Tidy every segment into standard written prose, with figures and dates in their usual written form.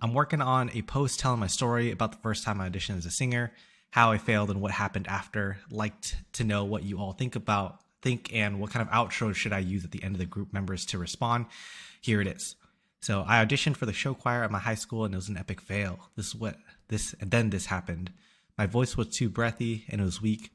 I'm working on a post telling my story about the first time I auditioned as a singer, how I failed and what happened after. Liked to know what you all think and what kind of outro should I use at the end of the group members to respond. Here it is. So I auditioned for the show choir at my high school and it was an epic fail. This happened. My voice was too breathy and it was weak.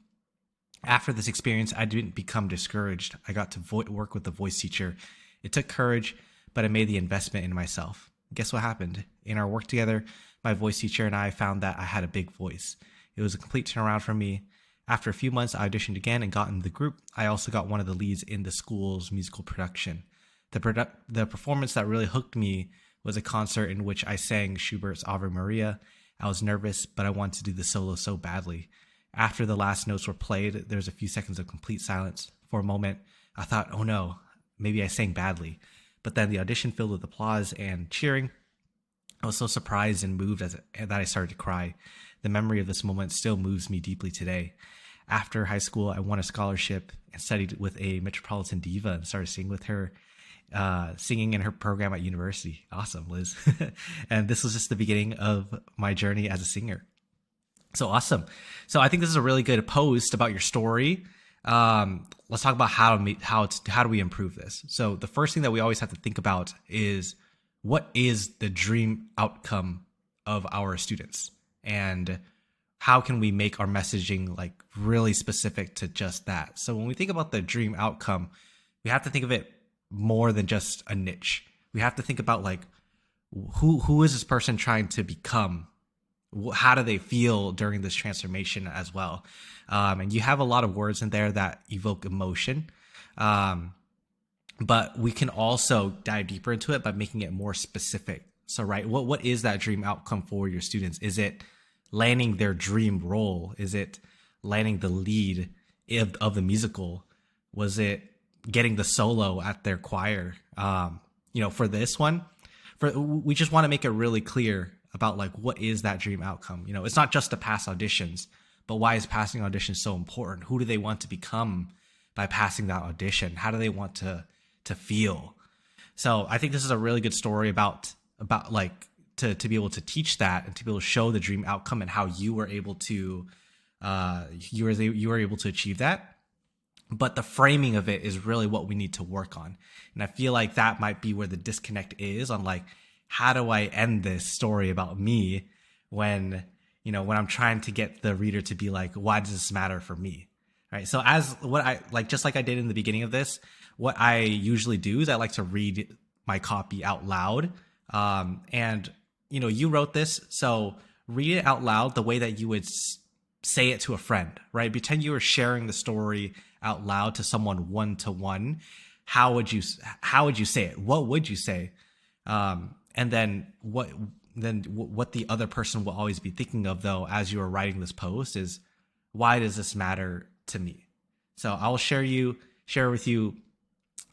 After this experience, I didn't become discouraged. I got to work with the voice teacher. It took courage, but I made the investment in myself. Guess what happened? In our work together, my voice teacher and I found that I had a big voice. It was a complete turnaround for me. After a few months, I auditioned again and got in the group. I also got one of the leads in the school's musical production. The performance that really hooked me was a concert in which I sang Schubert's Ave Maria. I was nervous, but I wanted to do the solo so badly. After the last notes were played, there was a few seconds of complete silence. For a moment, I thought, oh no, maybe I sang badly. But then the audition filled with applause and cheering. I was so surprised and moved that I started to cry. The memory of this moment still moves me deeply today. After high school, I won a scholarship and studied with a Metropolitan diva and started singing with her, singing in her program at university. Awesome, Liz. And this was just the beginning of my journey as a singer. So awesome. So I think this is a really good post about your story. Let's talk about how do we improve this. So the first thing that we always have to think about is what is the dream outcome of our students, and how can we make our messaging like really specific to just that. So when we think about the dream outcome, we have to think of it more than just a niche. We have to think about like who is this person trying to become? How do they feel during this transformation as well? And you have a lot of words in there that evoke emotion. But we can also dive deeper into it by making it more specific. So, right, what is that dream outcome for your students? Is it landing their dream role? Is it landing the lead of the musical? Was it getting the solo at their choir? For this one, we just want to make it really clear about like what is that dream outcome. It's not just to pass auditions, but why is passing auditions so important? Who do they want to become by passing that audition? How do they want to feel? So I think this is a really good story about like to be able to teach that and to be able to show the dream outcome and how you were able to achieve that. But the framing of it is really what we need to work on. And I feel like that might be where the disconnect is on like, how do I end this story about me when I'm trying to get the reader to be like, why does this matter for me? Right. So just like I did in the beginning of this, what I usually do is I like to read my copy out loud. And you wrote this, so read it out loud the way that you would say it to a friend, right? Pretend you were sharing the story out loud to someone one-to-one. How would you say it? What would you say? And then what the other person will always be thinking of, though, as you are writing this post is, why does this matter to me? So I will share with you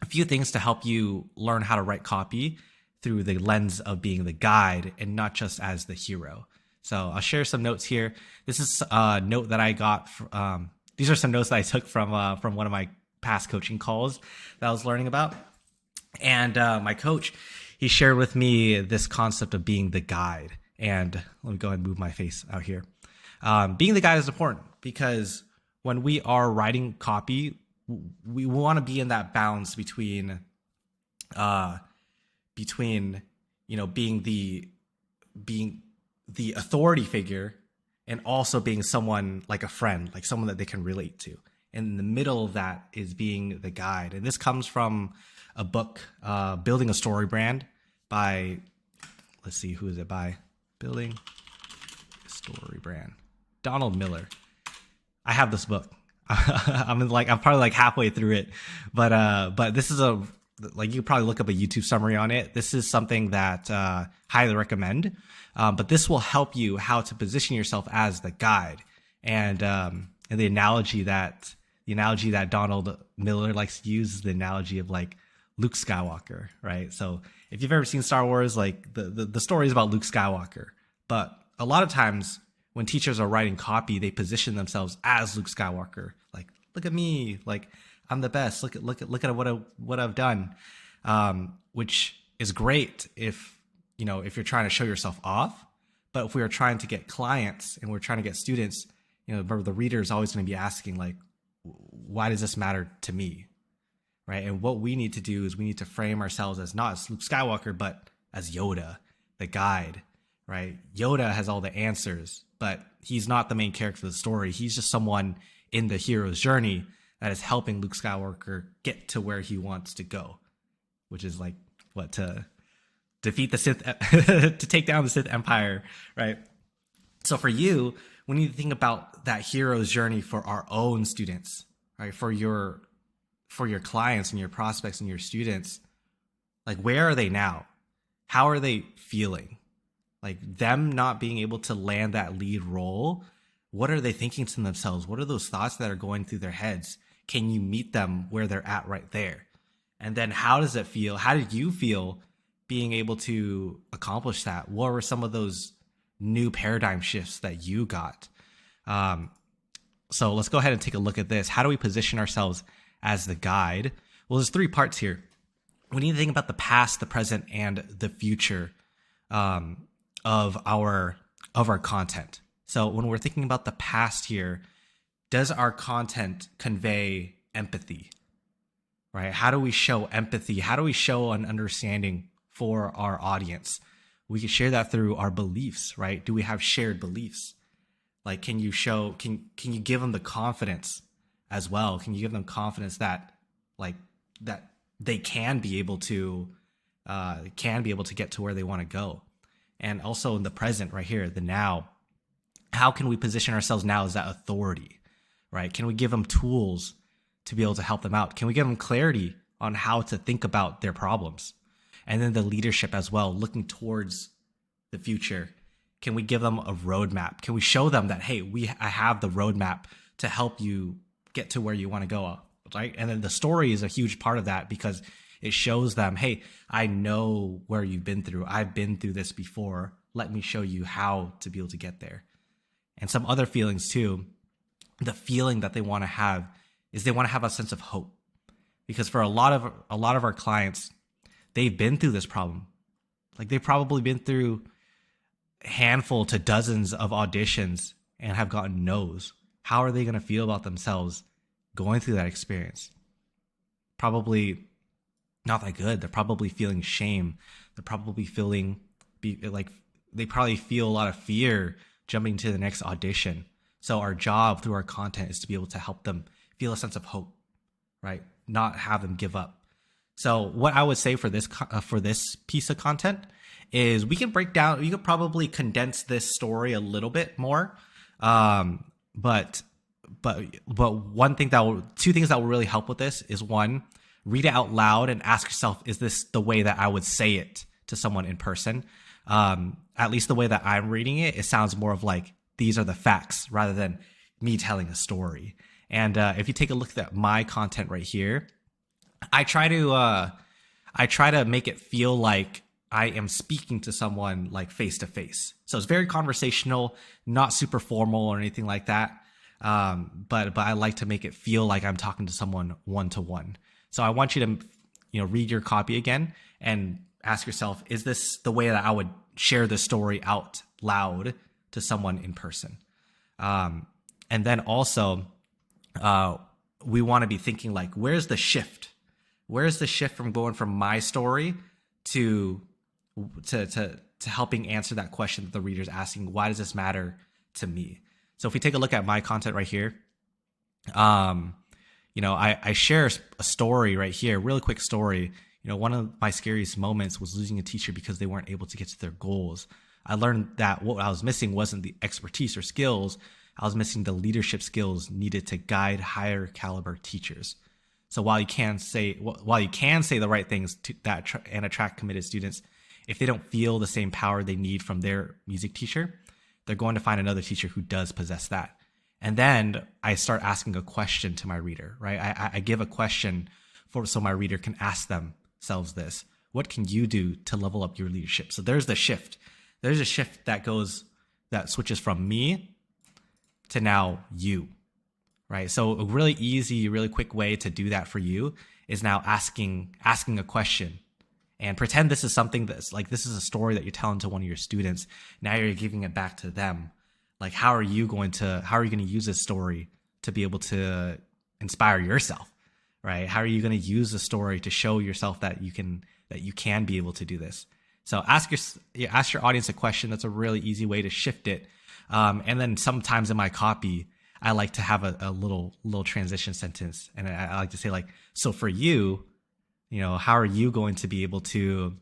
a few things to help you learn how to write copy through the lens of being the guide and not just as the hero. So I'll share some notes here. This is a note that I got. These are some notes that I took from one of my past coaching calls that I was learning about. And my coach, he shared with me this concept of being the guide. And let me go ahead and move my face out here. Being the guide is important because when we are writing copy, we want to be in that balance between being the authority figure and also being someone like a friend, like someone that they can relate to. And in the middle of that is being the guide. And this comes from a book, Building a Story Brand by, let's see, who is it by? Building a Story Brand. Donald Miller. I have this book. I'm probably like halfway through it, but this is you could probably look up a YouTube summary on it. This is something that highly recommend. But this will help you how to position yourself as the guide. And the analogy that Donald Miller likes to use is the analogy of like Luke Skywalker, right? So if you've ever seen Star Wars, like the story is about Luke Skywalker, but a lot of times when teachers are writing copy, they position themselves as Luke Skywalker. Like, look at me, like I'm the best. Look at what I've done, which is great if if you're trying to show yourself off. But if we are trying to get clients and we're trying to get students, the reader is always going to be asking, like, why does this matter to me? Right. And what we need to do is we need to frame ourselves as not as Luke Skywalker, but as Yoda, the guide, right? Yoda has all the answers, but he's not the main character of the story. He's just someone in the hero's journey that is helping Luke Skywalker get to where he wants to go, which is like to defeat the Sith, to take down the Sith Empire, right? So for you, we need to think about that hero's journey for our own students, right? For your clients and your prospects and your students. Like, where are they now? How are they feeling? Like, them not being able to land that lead role, what are they thinking to themselves? What are those thoughts that are going through their heads? Can you meet them where they're at right there? And then how does it feel? How did you feel being able to accomplish that? What were some of those new paradigm shifts that you got? So let's go ahead and take a look at this. How do we position ourselves as the guide? Well, there's 3 parts here. We need to think about the past, the present, and the future of our content. So when we're thinking about the past here, does our content convey empathy? Right? How do we show empathy? How do we show an understanding for our audience? We can share that through our beliefs, right? Do we have shared beliefs? Like, can you give them the confidence as well? Can you give them confidence that they can be able to get to where they want to go? And also in the present right here, the now, how can we position ourselves now as that authority, right? Can we give them tools to be able to help them out? Can we give them clarity on how to think about their problems? And then the leadership as well, looking towards the future. Can we give them a roadmap? Can we show them that, hey, I have the roadmap to help you get to where you want to go, right? And then the story is a huge part of that, because it shows them, hey, I know where you've been through. I've been through this before. Let me show you how to be able to get there. And some other feelings too. The feeling that they want to have is they want to have a sense of hope, because for a lot of our clients, they've been through this problem. Like, they've probably been through a handful to dozens of auditions and have gotten no's. How are they going to feel about themselves going through that experience? Probably not that good. They're probably feeling shame. They're probably they probably feel a lot of fear jumping to the next audition. So our job through our content is to be able to help them feel a sense of hope, right? Not have them give up. So what I would say for this piece of content is we can probably condense this story a little bit more. But two things that will really help with this is, one, read it out loud and ask yourself, is this the way that I would say it to someone in person? At least the way that I'm reading it, it sounds more of like, these are the facts rather than me telling a story. And if you take a look at my content right here, I try to make it feel like I am speaking to someone, like, face to face. So it's very conversational, not super formal or anything like that. But I like to make it feel like I'm talking to someone one-to-one. So I want you to, read your copy again and ask yourself, is this the way that I would share the story out loud to someone in person? And then also, we want to be thinking, like, where's the shift? Where's the shift from going from my story to helping answer that question that the reader's asking? Why does this matter to me? So if we take a look at my content right here, I share a story right here, really quick story. One of my scariest moments was losing a teacher because they weren't able to get to their goals. I learned that what I was missing wasn't the expertise or skills. I was missing the leadership skills needed to guide higher caliber teachers. So while you can say the right things and attract committed students, if they don't feel the same power they need from their music teacher, they're going to find another teacher who does possess that. And then I start asking a question to my reader, right? I give a question so my reader can ask themselves this: what can you do to level up your leadership? So there's the shift. There's a shift that switches from me to now you, right? So a really easy, really quick way to do that for you is now asking a question and pretend this is something that's like, this is a story that you're telling to one of your students. Now you're giving it back to them. Like, how are you going to use this story to be able to inspire yourself, right? How are you going to use the story to show yourself that you can be able to do this? So ask your audience a question. That's a really easy way to shift it. And then sometimes in my copy, I like to have a little transition sentence, and I like to say like, so for you, how are you going to be able to,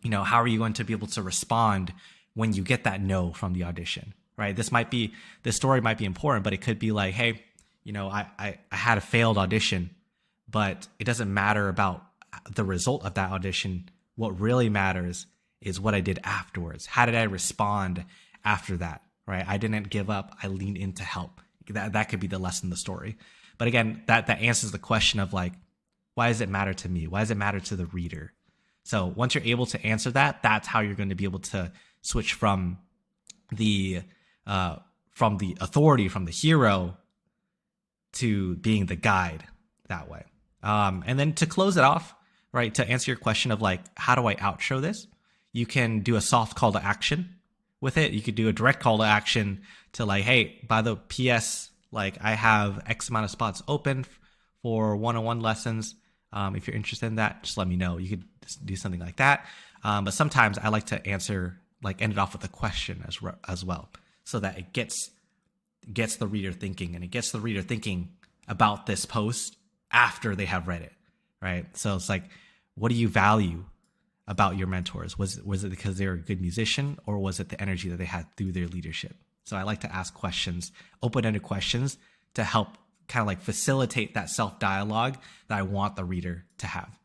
respond when you get that no from the audition, right? This story might be important, but it could be like, hey, I had a failed audition, but it doesn't matter about the result of that audition. What really matters is what I did afterwards. How did I respond after that, right? I didn't give up. I leaned in to help. That could be the lesson of the story. But again, that answers the question of like, why does it matter to me? Why does it matter to the reader? So once you're able to answer that, that's how you're going to be able to switch from the authority, from the hero, to being the guide that way. And then to close it off, right, to answer your question of like, how do I outro this? You can do a soft call to action with it. You could do a direct call to action to like, hey, by the PS, like I have X amount of spots open for one-on-one lessons. If you're interested in that, just let me know. You could just do something like that. But sometimes I like to end it off with a question as well, so that it gets the reader thinking, and it gets the reader thinking about this post after they have read it, right? So it's like, what do you value about your mentors? Was it because they're a good musician, or was it the energy that they had through their leadership? So I like to ask questions, open-ended questions, to help kind of like facilitate that self-dialogue that I want the reader to have.